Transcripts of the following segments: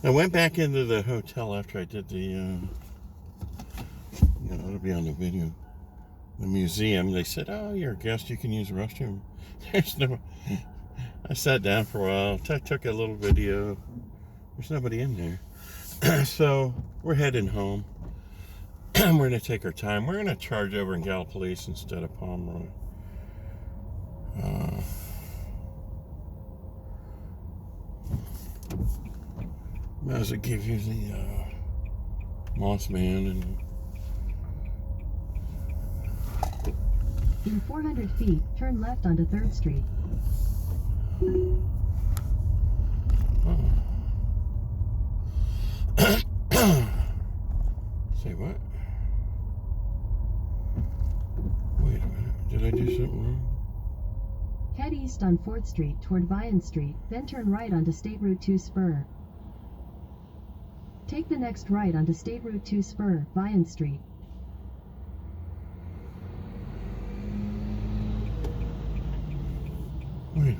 I went back into the hotel after I did the, it'll be on the video, the museum. They said, oh, you're a guest, you can use the restroom. There's no, I sat down for a while, took a little video. There's nobody in there. So we're heading home. We're going to take our time. We're going to charge over in Gallipolis instead of Pomeroy. Might as well give you the Mothman and... In 400 feet, turn left onto 3rd Street. Say what? Wait a minute. Did I do something wrong? Head east on 4th Street toward Vian Street, then turn right onto State Route 2 Spur. Take the next right onto State Route 2 Spur, Vian Street. Wait a minute.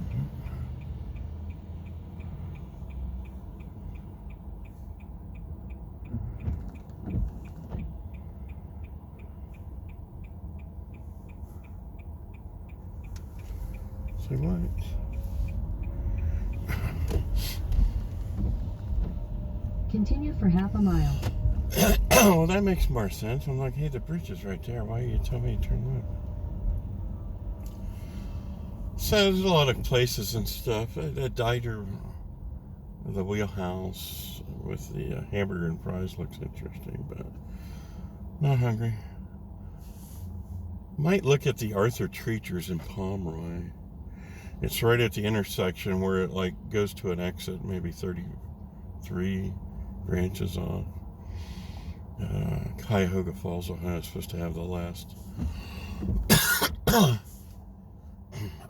Say what? Continue for half a mile. Well, that makes more sense. I'm like, hey, the bridge is right there. Why are you telling me to turn left? So there's a lot of places and stuff. That diner, the wheelhouse with the hamburger and fries looks interesting, but not hungry. Might look at the Arthur Treachers in Pomeroy. It's right at the intersection where it like goes to an exit, maybe 33 branches off. Cuyahoga Falls, Ohio is supposed to have the last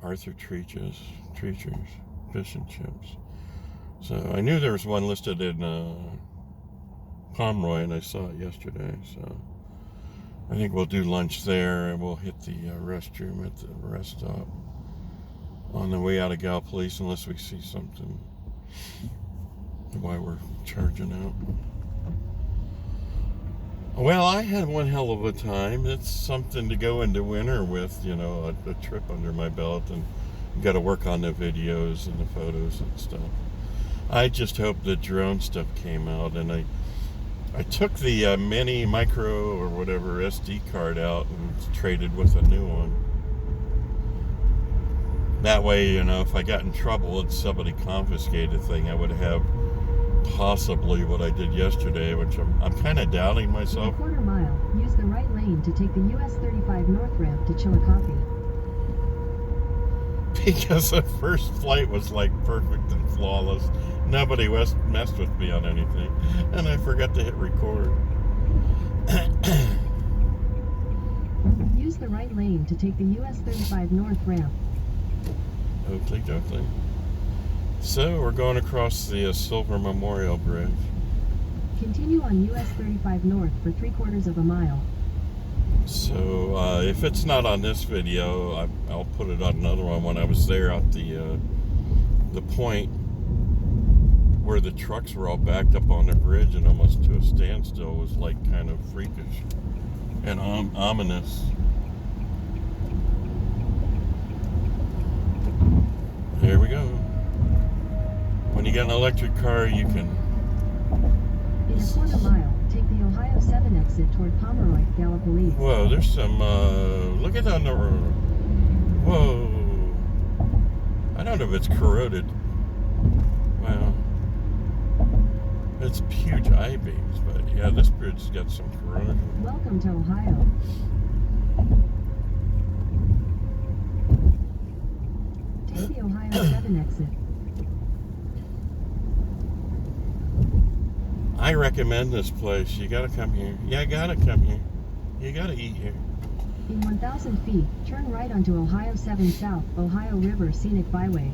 Arthur Treachers, fish and chips. So I knew there was one listed in Pomeroy, and I saw it yesterday. So I think we'll do lunch there, and we'll hit the restroom at the rest stop on the way out of Gallipolis, unless we see something while we're charging out. Well, I had one hell of a time. It's something to go into winter with, a trip under my belt, and got to work on the videos and the photos and stuff. I just hope the drone stuff came out, and I took the mini, micro, or whatever SD card out and traded with a new one. That way, if I got in trouble and somebody confiscated the thing, I would have possibly what I did yesterday, which I'm kind of doubting myself. In a quarter mile, use the right lane to take the US 35 North ramp to Chillicothe. Because the first flight was like perfect and flawless. Nobody messed with me on anything. And I forgot to hit record. Use the right lane to take the US 35 North ramp. Oakley. So we're going across the Silver Memorial Bridge. Continue on US 35 North for 3/4 of a mile. So if it's not on this video, I'll put it on another one. When I was there at the point where the trucks were all backed up on the bridge and almost to a standstill, was like kind of freakish and ominous. There we go. When you get an electric car, you can... In a quarter mile, take the Ohio 7 exit toward Pomeroy, Gallipolis. Whoa, there's some, look at that on the road. Whoa. I don't know if it's corroded. Wow. It's huge I-beams, but yeah, this bridge's got some corrosion. Welcome to Ohio. Take the Ohio 7 exit. I recommend this place. You gotta come here. You gotta come here. You gotta eat here. In 1,000 feet, turn right onto Ohio 7 South, Ohio River Scenic Byway.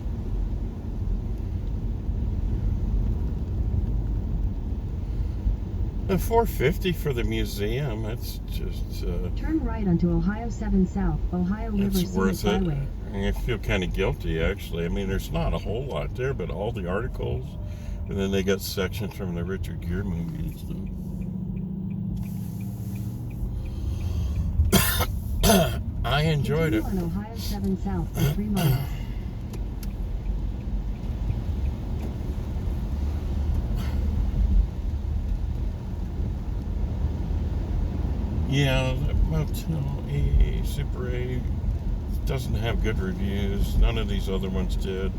The $4.50 for the museum, that's just... turn right onto Ohio 7 South, Ohio River it's Scenic worth it. Byway. I feel kind of guilty, actually. I mean, there's not a whole lot there, but all the articles And then they got sections from the Richard Gere movie and stuff. I enjoyed it. Continue on Ohio 7 South for 3 miles. Yeah, Motel A, Super A doesn't have good reviews. None of these other ones did.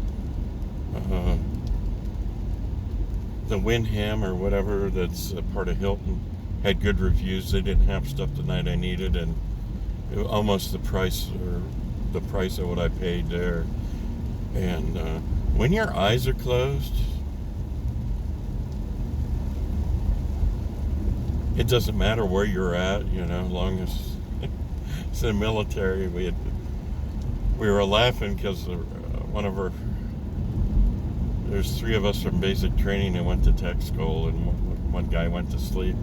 The Wyndham or whatever that's a part of Hilton had good reviews. They didn't have stuff the night I needed, and it was almost the price of what I paid there. And when your eyes are closed, it doesn't matter where you're at, as long as it's in the military. We were laughing because there's 3 of us from basic training that went to tech school, and one guy went to sleep.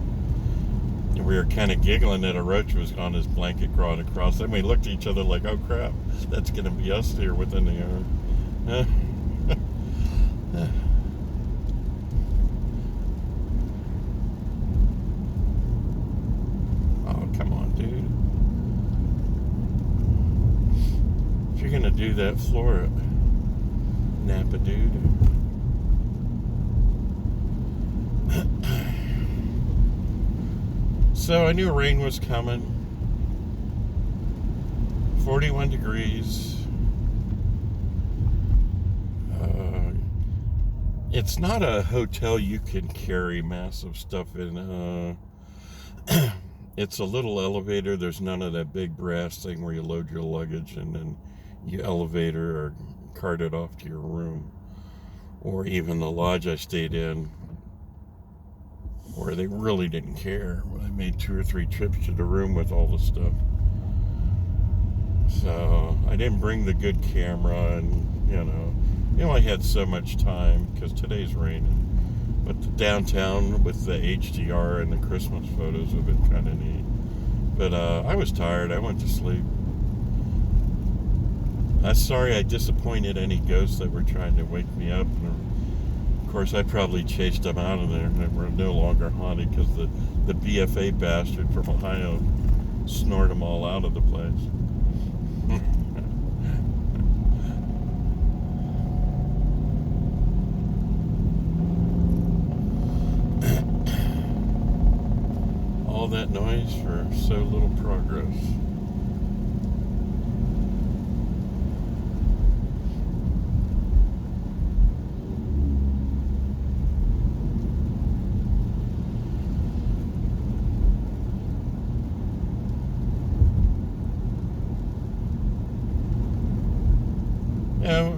And we were kind of giggling that a roach was on his blanket crawling across. Then we looked at each other like, oh crap, that's going to be us here within the hour. Oh, come on, dude. If you're going to do that, floor it. Napa dude. So I knew rain was coming. 41 degrees. It's not a hotel you can carry massive stuff in. It's a little elevator. There's none of that big brass thing where you load your luggage and then you elevator or cart it off to your room. Or even the lodge I stayed in, where they really didn't care. I made 2 or 3 trips to the room with all the stuff. So I didn't bring the good camera, and you only had so much time because today's raining. But the downtown with the HDR and the Christmas photos have been kind of neat. But I was tired. I went to sleep. I'm sorry I disappointed any ghosts that were trying to wake me up. And of course, I probably chased them out of there, and they were no longer haunted because the BFA bastard from Ohio snored them all out of the place. All that noise for so little progress.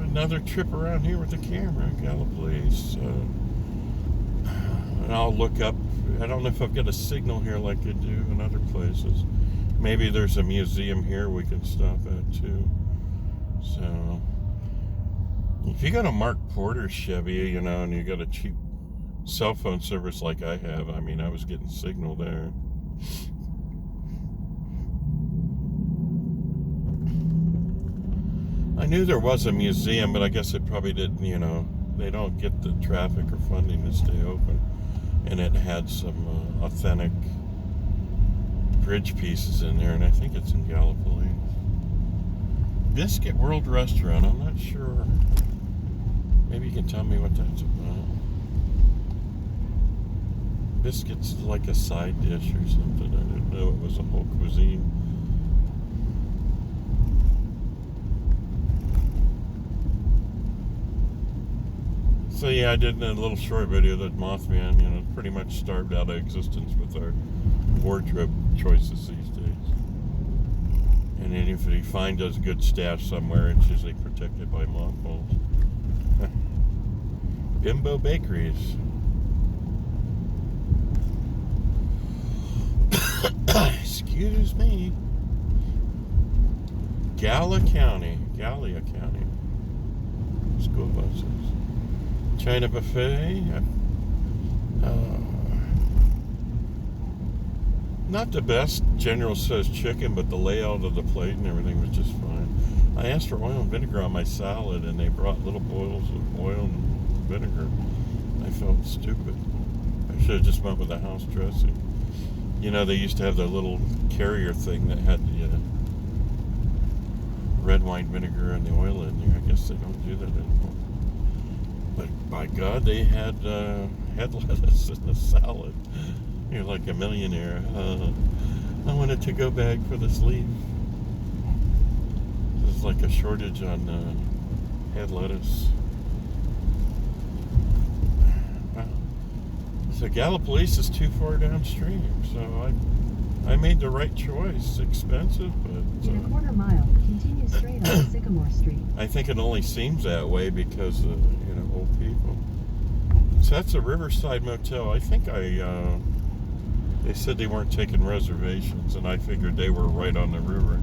Another trip around here with the camera, Gallipolis. And I'll look up. I don't know if I've got a signal here like I do in other places. Maybe there's a museum here we can stop at too. So if you got a Mark Porter Chevy, and you got a cheap cell phone service like I have, I mean, I was getting signal there. I knew there was a museum, but I guess it probably didn't, they don't get the traffic or funding to stay open. And it had some authentic bridge pieces in there, and I think it's in Gallipolis. Biscuit World Restaurant, I'm not sure. Maybe you can tell me what that's about. Biscuits like a side dish or something. I didn't know it was a whole cuisine. So yeah, I did a little short video that Mothman, pretty much starved out of existence with our wardrobe choices these days. And then if he finds us a good stash somewhere, it's usually protected by mothballs. Bimbo Bakeries. Excuse me. Gallia County. School buses. China buffet. Not the best General Tso's chicken, but the layout of the plate and everything was just fine. I asked for oil and vinegar on my salad, and they brought little boils of oil and vinegar. I I felt stupid. I should have just went with the house dressing. You know, they used to have the little carrier thing that had the red wine vinegar and the oil in there. I guess they don't do that anymore. But by God, they had lettuce in the salad. You're like a millionaire. I wanted to go back for this leaf. There's like a shortage on head lettuce. Wow. So Gallipolis is too far downstream. So I made the right choice. Expensive, but in a quarter mile, continue straight on Sycamore Street. I think it only seems that way because old people. So that's a Riverside Motel. I think they said they weren't taking reservations, and I figured they were right on the river.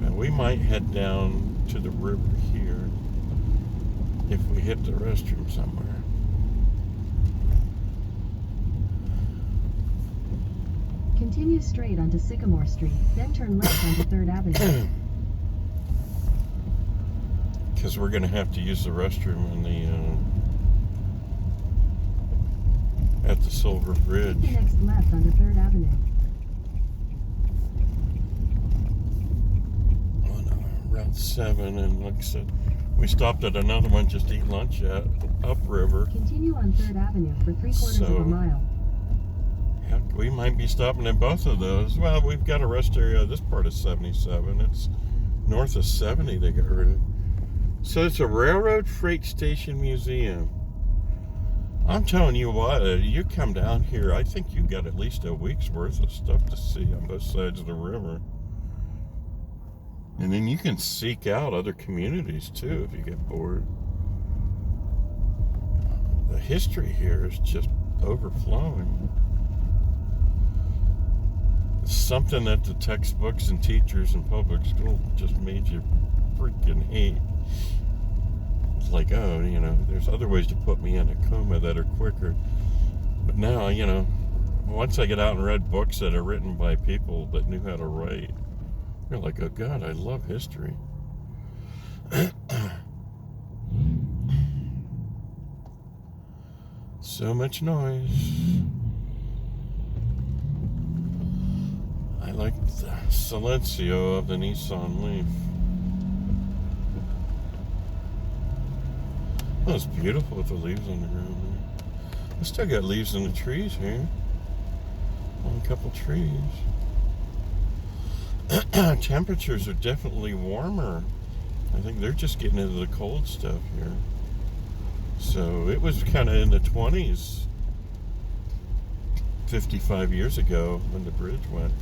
And we might head down to the river here if we hit the restroom somewhere. Continue straight onto Sycamore Street, then turn left onto 3rd Avenue. Because we're going to have to use the restroom in at the Silver Bridge. Take the next left onto 3rd Avenue. On Route 7, and like I said, we stopped at another one just to eat lunch at upriver. Continue on 3rd Avenue for 3/4 of a mile. Yeah, we might be stopping at both of those. Well, we've got a rest area. This part is 77. It's north of 70 they got rid of. So it's a railroad freight station museum. I'm telling you what, you come down here, I think you got at least a week's worth of stuff to see on both sides of the river. And then you can seek out other communities too if you get bored. The history here is just overflowing. It's something that the textbooks and teachers in public school just made you freaking hate. It's like, oh, there's other ways to put me in a coma that are quicker. But now, once I get out and read books that are written by people that knew how to write, you're like, oh God, I love history. So much noise. I like the silencio of the Nissan Leaf. Oh, it's beautiful with the leaves on the ground there. I still got leaves in the trees here. On a couple trees. Temperatures are definitely warmer. I think they're just getting into the cold stuff here. So it was kind of in the 20s 55 years ago when the bridge went.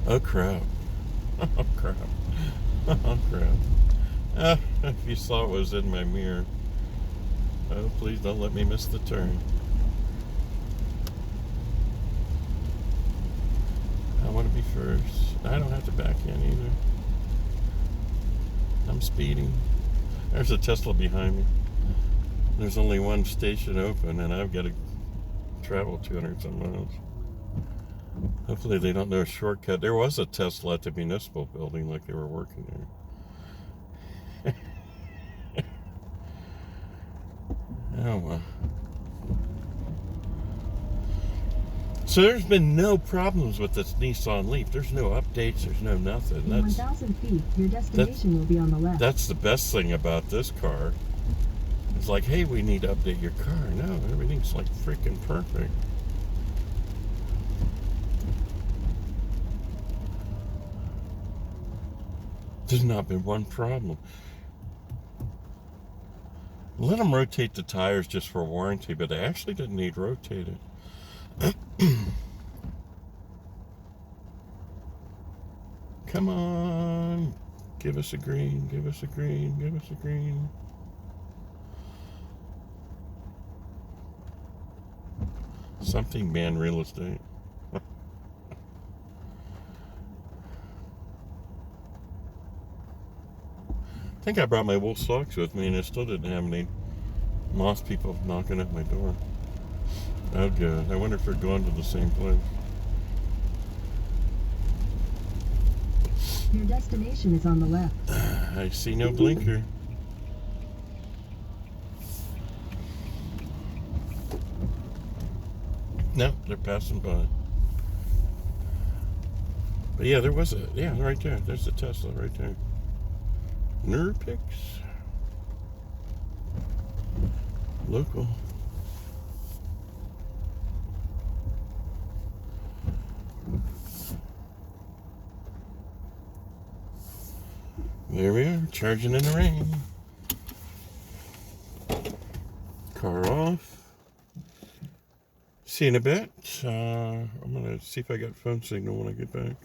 Oh crap. Oh crap. Oh crap. If you saw what was in my mirror. Oh, please don't let me miss the turn. I want to be first. I don't have to back in either. I'm speeding. There's a Tesla behind me. There's only one station open, and I've got to travel 200 some miles. Hopefully they don't know a shortcut. There was a Tesla at the municipal building, like they were working there. Oh well. So there's been no problems with this Nissan Leaf. There's no updates. There's no nothing. In 1,000 feet, your destination will be on the left. That's the best thing about this car. It's like, hey, we need to update your car. No, everything's like freaking perfect. There's not been one problem. Let them rotate the tires just for warranty, but they actually didn't need rotated. Come on. Give us a green, give us a green, give us a green. Something ban real estate. I think I brought my wool socks with me and I still didn't have any moth people knocking at my door. Oh good. I wonder if they're going to the same place. Your destination is on the left. I see no blinker. No, they're passing by. But yeah, there was right there. There's the Tesla right there. Nurpix. Local. There we are, charging in the rain. Car off. See you in a bit. I'm going to see if I got phone signal when I get back.